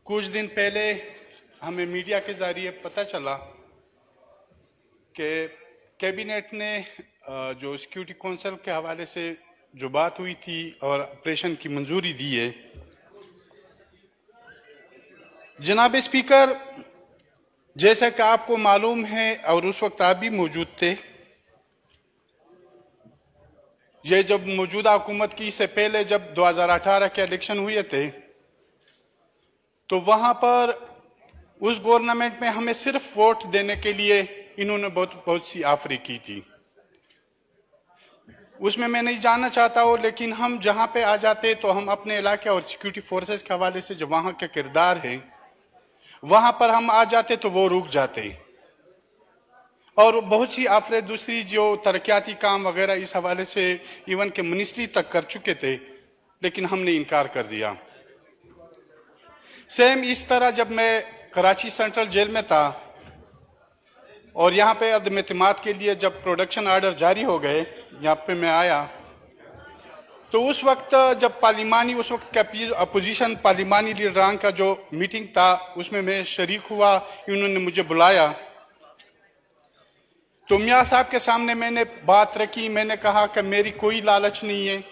कुछ दिन पहले हमें मीडिया के जरिए पता चला कि कैबिनेट ने जो सिक्योरिटी काउंसिल के हवाले से जो बात हुई थी और ऑपरेशन की मंजूरी दी है। जनाब स्पीकर, जैसा कि आपको मालूम है और उस वक्त आप भी मौजूद थे, ये जब मौजूदा हुकूमत की से पहले जब 2018 के इलेक्शन हुए थे तो वहां पर उस गवर्नमेंट में हमें सिर्फ वोट देने के लिए इन्होंने बहुत सी ऑफरें की थी। उसमें मैं नहीं जानना चाहता हूं, लेकिन हम जहां पे आ जाते तो हम अपने इलाके और सिक्योरिटी फोर्सेस के हवाले से जो वहां का किरदार है वहां पर हम आ जाते तो वो रुक जाते और बहुत सी ऑफरें दूसरी जो तरक्याती काम वगैरह इस हवाले से इवन के मिनिस्ट्री तक कर चुके थे, लेकिन हमने इनकार कर दिया। सेम इस तरह जब मैं कराची सेंट्रल जेल में था और यहाँ पे अदम एतमाद के लिए जब प्रोडक्शन आर्डर जारी हो गए, यहाँ पे मैं आया तो उस वक्त जब पार्लिमानी उस वक्त का अपोजिशन पार्लिमानी लीडरान का जो मीटिंग था उसमें मैं शरीक हुआ। इन्होंने मुझे बुलाया तो मियाँ साहब के सामने मैंने बात रखी। मैंने कहा कि मेरी कोई लालच नहीं है,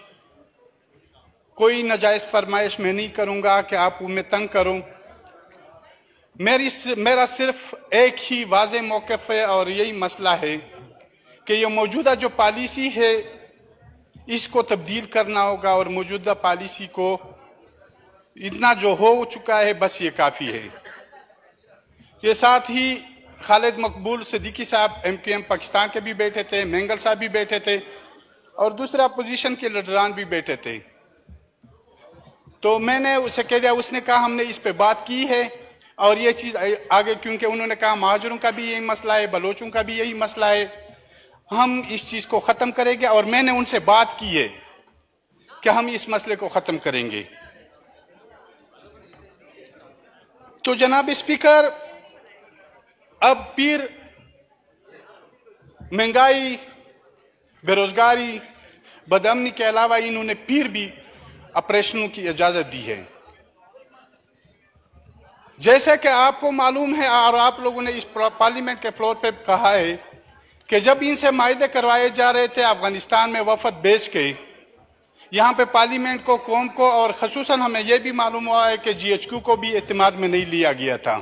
कोई नाजायज फरमाइश मैं नहीं करूंगा कि आप मैं तंग करूं। मेरा सिर्फ एक ही वाज़े मौक़िफ़ है और यही मसला है कि ये मौजूदा जो पॉलिसी है इसको तब्दील करना होगा और मौजूदा पॉलिसी को इतना जो हो चुका है बस ये काफ़ी है। ये साथ ही खालिद मकबूल सिद्दीकी साहब MQM पाकिस्तान के भी बैठे थे, मेंगल साहब भी बैठे थे और दूसरे अपोजिशन के लीडरान भी बैठे थे। तो मैंने उसे कह दिया, उसने कहा हमने इस पे बात की है और ये चीज़ आगे, क्योंकि उन्होंने कहा महाजरों का भी यही मसला है, बलोचों का भी यही मसला है, हम इस चीज़ को ख़त्म करेंगे। और मैंने उनसे बात की है कि हम इस मसले को ख़त्म करेंगे। तो जनाब स्पीकर, अब फिर महंगाई, बेरोजगारी, बदअमनी के अलावा इन्होंने फिर भी ऑपरेशनों की इजाजत दी है। जैसे कि आपको मालूम है और आप लोगों ने इस पार्लियामेंट के फ्लोर पे कहा है कि जब इनसे मायदे करवाए जा रहे थे अफगानिस्तान में वफद भेज के, यहाँ पे पार्लियामेंट को, कौम को और खसूसन हमें यह भी मालूम हुआ है कि GHQ को भी एतमाद में नहीं लिया गया था।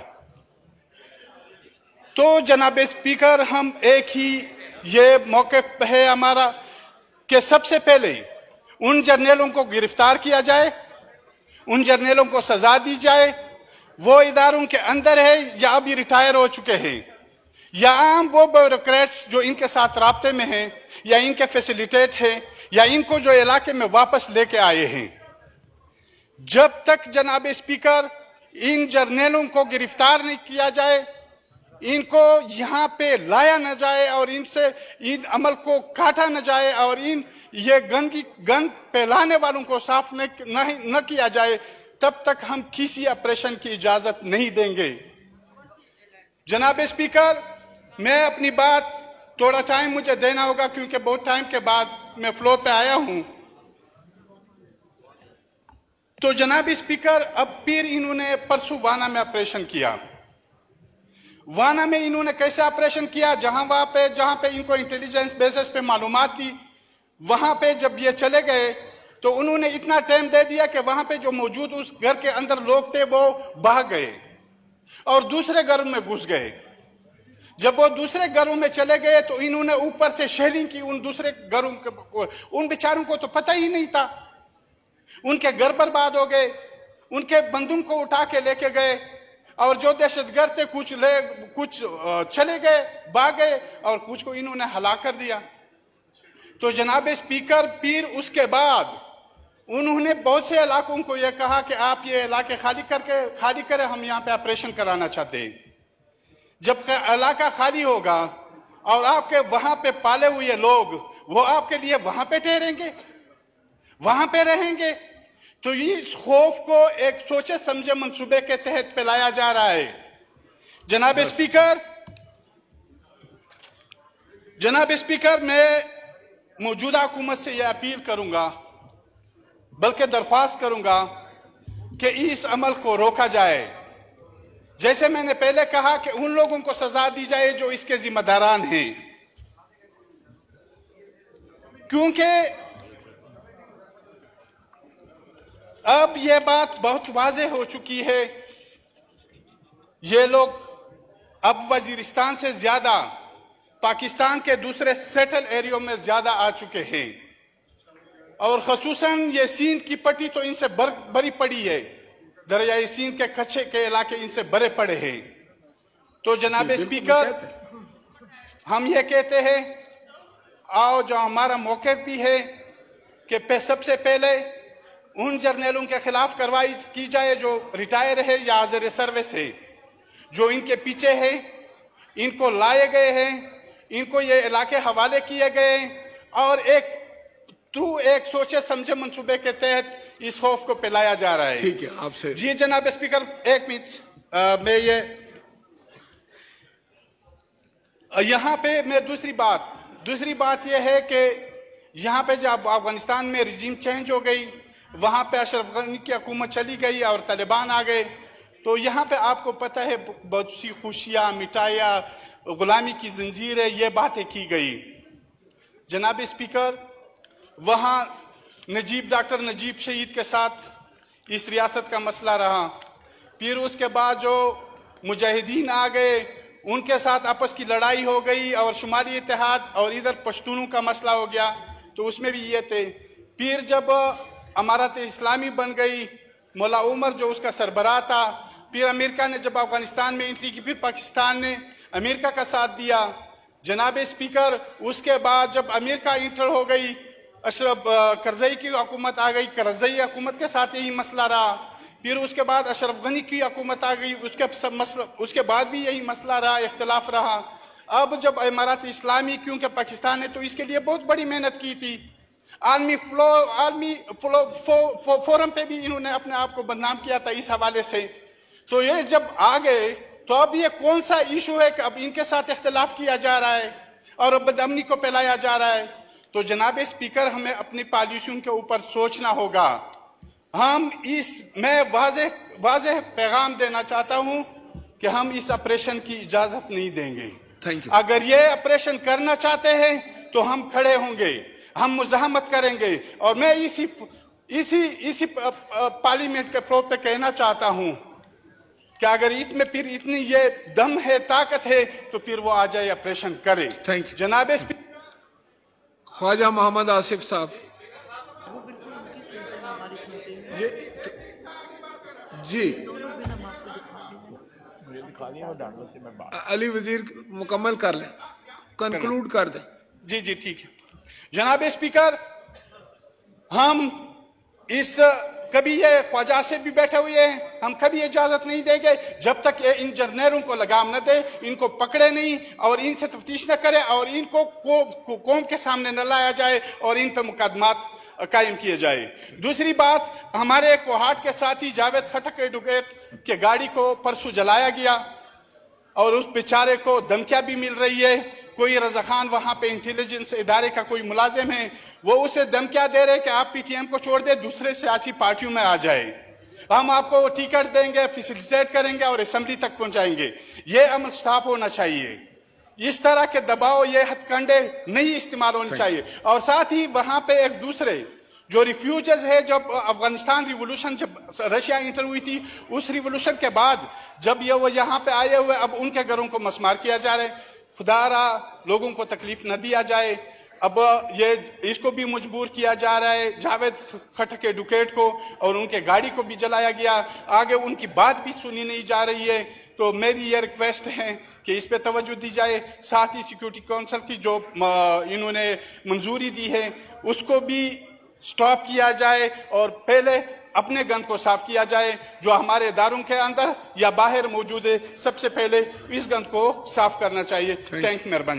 तो जनाब स्पीकर, हम एक ही ये मौक़िफ़ है हमारा कि सबसे पहले उन जर्नलों को गिरफ्तार किया जाए, उन जर्नलों को सजा दी जाए, वो इदारों के अंदर है या अभी रिटायर हो चुके हैं, या आम वो ब्यूरोक्रेट्स जो इनके साथ राब्ते में हैं या इनके फैसिलिटेट हैं या इनको जो इलाके में वापस लेके आए हैं। जब तक जनाब स्पीकर इन जर्नलों को गिरफ्तार नहीं किया जाए, इनको यहाँ पे लाया न जाए और इनसे इन अमल को काटा न जाए और ये गन फैलाने वालों को साफ न किया जाए, तब तक हम किसी ऑपरेशन की इजाजत नहीं देंगे। जनाब स्पीकर, मैं अपनी बात, थोड़ा टाइम मुझे देना होगा क्योंकि बहुत टाइम के बाद मैं फ्लोर पे आया हूं। तो जनाब स्पीकर, अब फिर इन्होंने परसों वाना में ऑपरेशन किया। वाना में इन्होंने कैसे ऑपरेशन किया? जहां पे इनको इंटेलिजेंस बेसिस पे मालूमात थी, वहां पे जब ये चले गए तो उन्होंने इतना टाइम दे दिया कि वहां पे जो मौजूद उस घर के अंदर लोग थे वो भाग गए और दूसरे घरों में घुस गए। जब वो दूसरे घरों में चले गए तो इन्होंने ऊपर से शेलिंग की उन दूसरे घरों को। उन बेचारों को तो पता ही नहीं था, उनके घर बर्बाद हो गए, उनके बंदूक को उठा के लेके गए और जो दहशतगर्द थे कुछ चले गए, भाग गए और कुछ को इन्होंने हलाक कर दिया। तो जनाब स्पीकर, फिर उसके बाद उन्होंने बहुत से इलाकों को यह कहा कि आप ये इलाके खाली करें, हम यहाँ पे ऑपरेशन कराना चाहते हैं। जब इलाका खाली होगा और आपके वहां पे पाले हुए लोग वो आपके लिए वहां पे ठहरेंगे, वहां पे रहेंगे। तो इस खौफ को एक सोचे समझे मंसूबे के तहत फैलाया जा रहा है। जनाब स्पीकर, मैं मौजूदा हुकूमत से यह अपील करूंगा, बल्कि दरख्वास्त करूंगा कि इस अमल को रोका जाए। जैसे मैंने पहले कहा कि उन लोगों को सजा दी जाए जो इसके जिम्मेदारान हैं, क्योंकि अब यह बात बहुत वाज़ेह हो चुकी है। ये लोग अब वजीरिस्तान से ज्यादा पाकिस्तान के दूसरे सेटल एरियो में ज्यादा आ चुके हैं, और खसूसन ये सिंध की पट्टी तो इनसे बड़ी पड़ी है, दरियाई सिंध के कच्चे के इलाके इनसे बड़े पड़े हैं। तो जनाब स्पीकर, हम ये कहते हैं, आओ जो हमारा मौक़िफ़ भी है कि सबसे पहले उन जर्नलों के खिलाफ कार्रवाई की जाए जो रिटायर है या हाज़िर सर्विस है, जो इनके पीछे है, इनको लाए गए हैं, इनको ये इलाके हवाले किए गए, और एक सोचे समझे मंसूबे के तहत इस खौफ को फैलाया जा रहा है। ठीक है, आपसे जी जनाब स्पीकर, एक मिनट, मैं यहाँ पे मैं दूसरी बात यह है कि यहाँ पे जब अफगानिस्तान में रिजीम चेंज हो गई, वहाँ पे अशरफ गनी की हुकूमत चली गई और तालिबान आ गए, तो यहाँ पे आपको पता है बहुत सी खुशियाँ, मिठाइयाँ, गुलामी की जंजीरें, ये बातें की गई। जनाब स्पीकर, वहाँ डॉक्टर नजीब शहीद के साथ इस रियासत का मसला रहा, फिर उसके बाद जो मुजाहिदीन आ गए उनके साथ आपस की लड़ाई हो गई, और शुमाली इत्तेहाद और इधर पश्तूनों का मसला हो गया, तो उसमें भी ये थे। फिर जब अमारत इस्लामी बन गई, मौला उमर जो उसका सरबराह था, फिर अमेरिका ने जब अफगानिस्तान में एंट्री की, फिर पाकिस्तान ने अमेरिका का साथ दिया। जनाब स्पीकर, उसके बाद जब अमेरिका इंटर हो गई, अशरफ करजई की हुकूमत आ गई, करजई हुकूमत के साथ यही मसला रहा। फिर उसके बाद अशरफ गनी की हुकूमत आ गई, उसके बाद भी यही मसला रहा, इख्तलाफ रहा। अब जब इमारत इस्लामी, क्योंकि पाकिस्तान ने तो इसके लिए बहुत बड़ी मेहनत की थी, आलमी फोरम पे भी इन्होंने अपने आप को बदनाम किया था इस हवाले से, तो ये जब आ गए तो अब ये कौन सा इशू है कि अब इनके साथ इख्तलाफ किया जा रहा है और बदअमनी को फैलाया जा रहा है। तो जनाब स्पीकर, हमें अपनी पॉलिसियों के ऊपर सोचना होगा। मैं वाज़ेह पैगाम देना चाहता हूं कि हम इस ऑपरेशन की इजाजत नहीं देंगे। Thank you. अगर ये ऑपरेशन करना चाहते हैं तो हम खड़े होंगे, हम मुज़ाहमत करेंगे, और मैं इसी पार्लियामेंट के फ्लोर पे कहना चाहता हूं कि अगर इसमें फिर इतनी ये दम है, ताकत है, तो फिर वो आ जाए, ऑपरेशन करे। Thank you. जनाब स्पीकर, ख्वाजा मोहम्मद आसिफ साहब। जी अली वजीर मुकम्मल कर लें, कंक्लूड कर दें। जी जी ठीक है। जनाब स्पीकर, हम कभी ये ख्वाजा से भी बैठे हुए हैं, हम कभी इजाजत नहीं देंगे जब तक ये इन जर्नलों को लगाम न दे, इनको पकड़े नहीं और इनसे तफ्तीश न करे और इनको कौम के सामने न लाया जाए और इन पर मुकदमात कायम किए जाए। दूसरी बात, हमारे कोहाट के साथी जावेद खटक एडवोकेट के गाड़ी को परसों जलाया गया और उस बेचारे को धमकियां भी मिल रही है। कोई रजा खान वहां पे इंटेलिजेंस इदारे का कोई मुलाजिम है, वो उसे धमकियां दे रहे कि आप पीटीएम को छोड़ दे, दूसरे सियासी पार्टियों में आ जाए, हम आपको टिकट देंगे, फैसिलिटेट करेंगे और असेंबली तक पहुंचाएंगे। ये अमल स्टॉप होना चाहिए। इस तरह के दबाव, ये हथकंडे नहीं इस्तेमाल होने चाहिए। और साथ ही वहां पे एक दूसरे जो रिफ्यूजर्स है, जब अफगानिस्तान रिवोल्यूशन, जब रशिया इंटर हुई थी, उस रिवोल्यूशन के बाद जब वो यहाँ पे आए हुए, अब उनके घरों को मस्मार किया जा रहा है। खुदारा लोगों को तकलीफ न दिया जाए। अब ये इसको भी मजबूर किया जा रहा है, जावेद खटक एडवोकेट को, और उनके गाड़ी को भी जलाया गया। आगे उनकी बात भी सुनी नहीं जा रही है। तो मेरी ये रिक्वेस्ट है कि इस पे तवज्जो दी जाए। साथ ही सिक्योरिटी काउंसिल की जो इन्होंने मंजूरी दी है, उसको भी स्टॉप किया जाए और पहले अपने गन को साफ किया जाए। जो हमारे इदारों के अंदर या बाहर मौजूद है, सबसे पहले इस गन को साफ करना चाहिए। थैंक, मेहरबानी।